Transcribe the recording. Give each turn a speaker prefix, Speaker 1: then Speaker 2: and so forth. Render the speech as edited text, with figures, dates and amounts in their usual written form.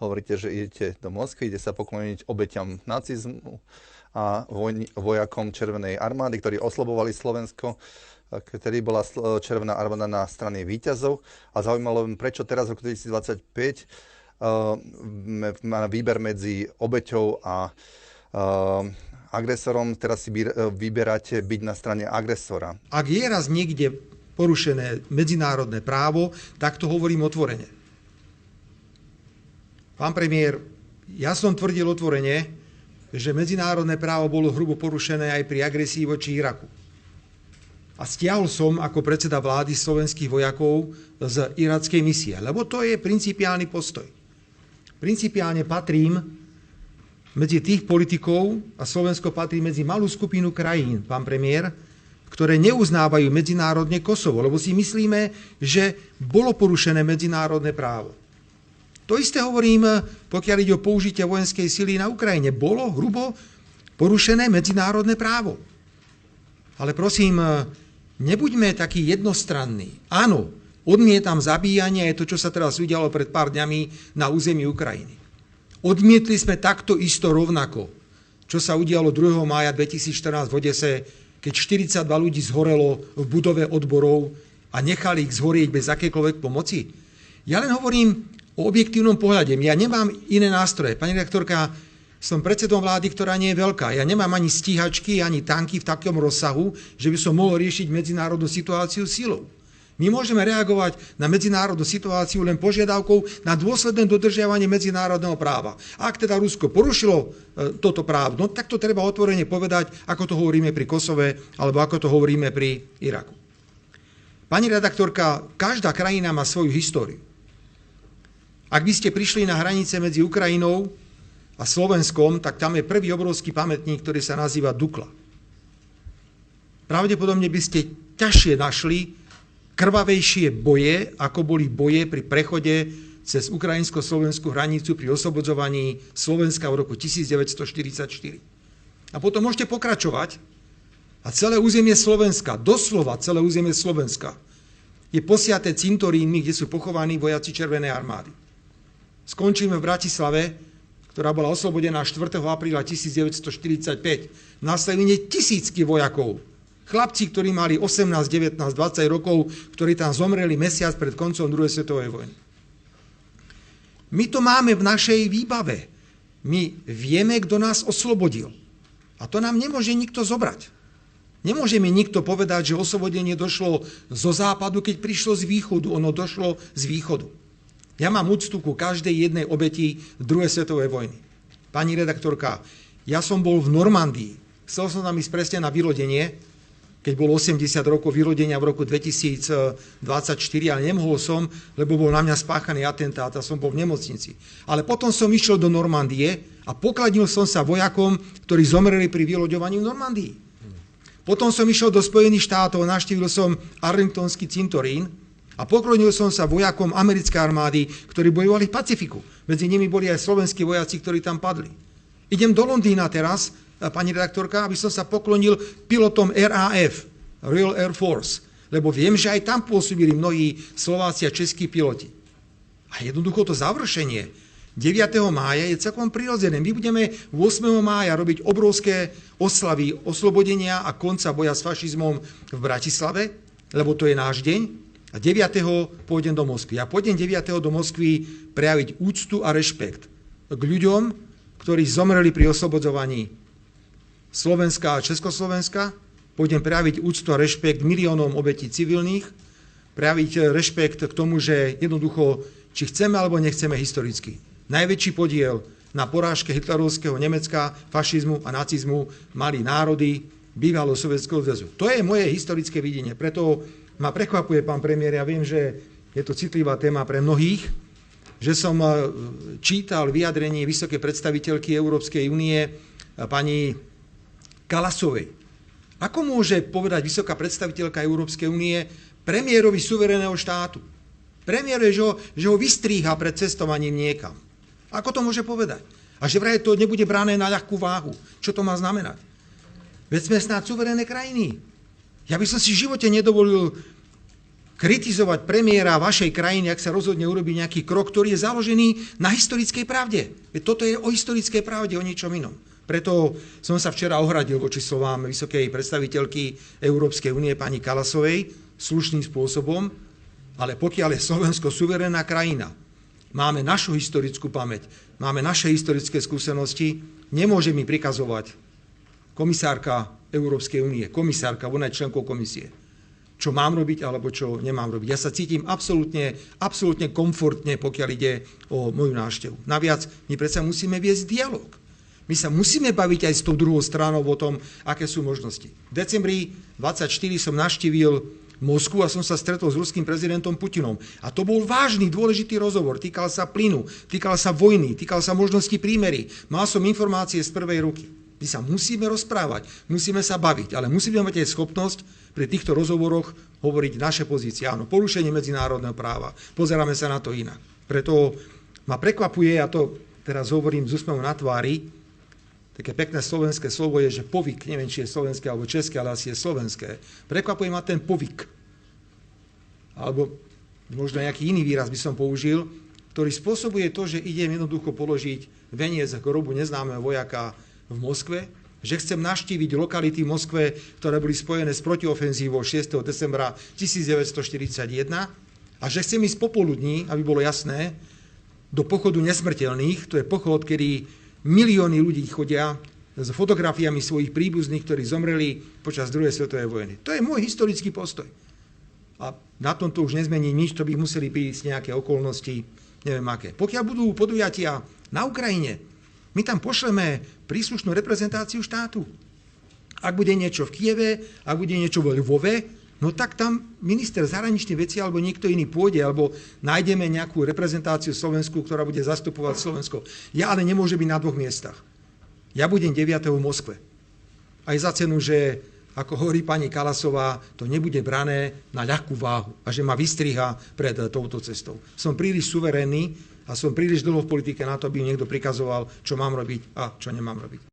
Speaker 1: hovoríte, že idete do Moskvy, ide sa pokloniť obeťam nacizmu a vojakom Červenej armády, ktorí oslobovali Slovensko, ktorý bola Červená armáda na strane víťazov. A zaujímalo prečo teraz v roku 2025 má výber medzi obeťou a agresorom, teraz si vyberáte byť na strane agresora.
Speaker 2: Ak je raz niekde porušené medzinárodné právo, tak to hovorím otvorene. Pán premiér, ja som tvrdil otvorene, že medzinárodné právo bolo hrubo porušené aj pri agresii voči Iraku. A stiahol som ako predseda vlády slovenských vojakov z irackej misie, lebo to je principiálny postoj. Principiálne patrím medzi tých politikov, a Slovensko patrí medzi malú skupinu krajín, pán premiér, ktoré neuznávajú medzinárodne Kosovo, lebo si myslíme, že bolo porušené medzinárodné právo. To isté hovorím, pokiaľ ide o použitie vojenskej sily na Ukrajine. Bolo hrubo porušené medzinárodné právo. Ale prosím, nebuďme takí jednostranní. Áno, odmietam zabíjanie, je to, čo sa teraz udialo pred pár dňami na území Ukrajiny. Odmietli sme takto isto rovnako, čo sa udialo 2. mája 2014 v Odese, keď 42 ľudí zhorelo v budove odborov a nechali ich zhorieť bez akékoľvek pomoci. Ja len hovorím o objektívnom pohľade. Ja nemám iné nástroje. Pani redaktorka, som predsedom vlády, ktorá nie je veľká. Ja nemám ani stíhačky, ani tanky v takom rozsahu, že by som mohol riešiť medzinárodnú situáciu silou. My môžeme reagovať na medzinárodnú situáciu len požiadavkou na dôsledné dodržiavanie medzinárodného práva. Ak teda Rusko porušilo toto právo, no tak to treba otvorene povedať, ako to hovoríme pri Kosove, alebo ako to hovoríme pri Iraku. Pani redaktorka, každá krajina má svoju históriu. Ak by ste prišli na hranice medzi Ukrajinou a Slovenskom, tak tam je prvý obrovský pamätník, ktorý sa nazýva Dukla. Pravdepodobne by ste ťažšie našli krvavejšie boje, ako boli boje pri prechode cez ukrajinsko-slovenskú hranicu pri oslobodzovaní Slovenska v roku 1944. A potom môžete pokračovať a celé územie Slovenska, doslova celé územie Slovenska, je posiaté cintorínmi, kde sú pochovaní vojaci Červenej armády. Skončíme v Bratislave, ktorá bola oslobodená 4. apríla 1945. Následne tisícky vojakov. Chlapci, ktorí mali 18, 19, 20 rokov, ktorí tam zomreli mesiac pred koncom druhej svetovej vojny. My to máme v našej výbave. My vieme, kto nás oslobodil. A to nám nemôže nikto zobrať. Nemôže mi nikto povedať, že oslobodenie došlo zo západu, keď prišlo z východu. Ono došlo z východu. Ja mám úctu ku každej jednej obeti druhej svetovej vojny. Pani redaktorka, ja som bol v Normandii. Chcel som tam ísť presne na vylodenie, keď bolo 80 rokov vylodenia v roku 2024, ale nemohol som, lebo bol na mňa spáchaný atentát a som bol v nemocnici. Ale potom som išiel do Normandie a pokladnil som sa vojakom, ktorí zomreli pri vyloďovaní v Normandii. Potom som išiel do Spojených štátov a navštívil som Arlingtonský cintorín a poklonil som sa vojakom americkej armády, ktorí bojovali v Pacifiku. Medzi nimi boli aj slovenskí vojaci, ktorí tam padli. Idem do Londýna teraz, pani redaktorka, aby som sa poklonil pilotom RAF, Royal Air Force, lebo viem, že aj tam pôsobili mnohí Slováci a českí piloti. A jednoducho to završenie 9. mája je celkom prirodzené. My budeme 8. mája robiť obrovské oslavy oslobodenia a konca boja s fašizmom v Bratislave, lebo to je náš deň. A 9. pôjdem do Moskvy. Ja pôjdem 9. do Moskvy prejaviť úctu a rešpekt k ľuďom, ktorí zomreli pri oslobodzovaní Slovenska a Československa. Pôjdem prejaviť úctu a rešpekt miliónom obetí civilných, prejaviť rešpekt k tomu, že jednoducho, či chceme alebo nechceme historicky. Najväčší podiel na porážke hitlerovského Nemecka, fašizmu a nacizmu mali národy bývalého Sovietskeho zväzu. To je moje historické videnie. Preto ma prekvapuje, pán premiér, ja viem, že je to citlivá téma pre mnohých, že som čítal vyjadrenie vysokej predstaviteľky Európskej únie pani Kalasovej. Ako môže povedať vysoká predstaviteľka Európskej únie premiérovi suverénneho štátu? Premiér je, že ho vystríha pred cestovaním niekam. Ako to môže povedať? A že vraj to nebude brané na ľahkú váhu. Čo to má znamenať? Veď sme snáď suverénne krajiny. Ja by som si v živote nedovolil kritizovať premiéra vašej krajiny, ak sa rozhodne urobiť nejaký krok, ktorý je založený na historickej pravde. Toto je o historickej pravde, o ničom inom. Preto som sa včera ohradil voči slovám vysokej predstaviteľky Európskej únie pani Kallasovej slušným spôsobom, ale pokiaľ je Slovensko suverénna krajina, máme našu historickú pamäť, máme naše historické skúsenosti, nemôže mi prikazovať komisárka Európskej únie, komisárka, ona je členkou komisie, čo mám robiť alebo čo nemám robiť. Ja sa cítim absolútne komfortne, pokiaľ ide o moju návštevu. Naviac, my predsa musíme viesť dialog. My sa musíme baviť aj s tou druhou stranou o tom, aké sú možnosti. V decembri 24 som navštívil Moskvu a som sa stretol s ruským prezidentom Putinom. A to bol vážny, dôležitý rozhovor. Týkal sa plynu, týkal sa vojny, týkal sa možnosti prímery. Mal som informácie z prvej ruky. My sa musíme rozprávať, musíme sa baviť, ale musíme mať aj schopnosť pri týchto rozhovoroch hovoriť naše pozície. Áno, porušenie medzinárodného práva. Pozeráme sa na to inak. Preto ma prekvapuje, a to teraz hovorím s úsmevom na tvári, také pekné slovenské slovo je, že povyk, neviem, či je slovenské alebo české, ale asi je slovenské. Prekvapuje ma ten povyk. Alebo možno nejaký iný výraz by som použil, ktorý spôsobuje to, že idem jednoducho položiť veniec ako hrobu neznámeho vojaka v Moskve, že chcem navštíviť lokality v Moskve, ktoré boli spojené s protiofenzívou 6. decembra 1941 a že chcem ísť popoludní, aby bolo jasné, do pochodu nesmrteľných, to je pochod, kedy milióny ľudí chodia s fotografiami svojich príbuzných, ktorí zomreli počas druhej svetovej vojny. To je môj historický postoj. A na tomto už nezmení nič, to by museli prísť nejaké okolnosti, neviem aké. Pokiaľ budú podujatia na Ukrajine, my tam pošleme príslušnú reprezentáciu štátu. Ak bude niečo v Kieve, ak bude niečo vo Lvove, no tak tam minister zahraničných vecí alebo niekto iný pôjde, alebo nájdeme nejakú reprezentáciu Slovensku, ktorá bude zastupovať Slovensko. Ja ale nemôžem byť na dvoch miestach. Ja budem 9. v Moskve. Aj za cenu, že, ako hovorí pani Kallasová, to nebude brané na ľahkú váhu a že ma vystriha pred touto cestou. Som príliš suverénny a som príliš dlho v politike na to, aby mi niekto prikazoval, čo mám robiť a čo nemám robiť.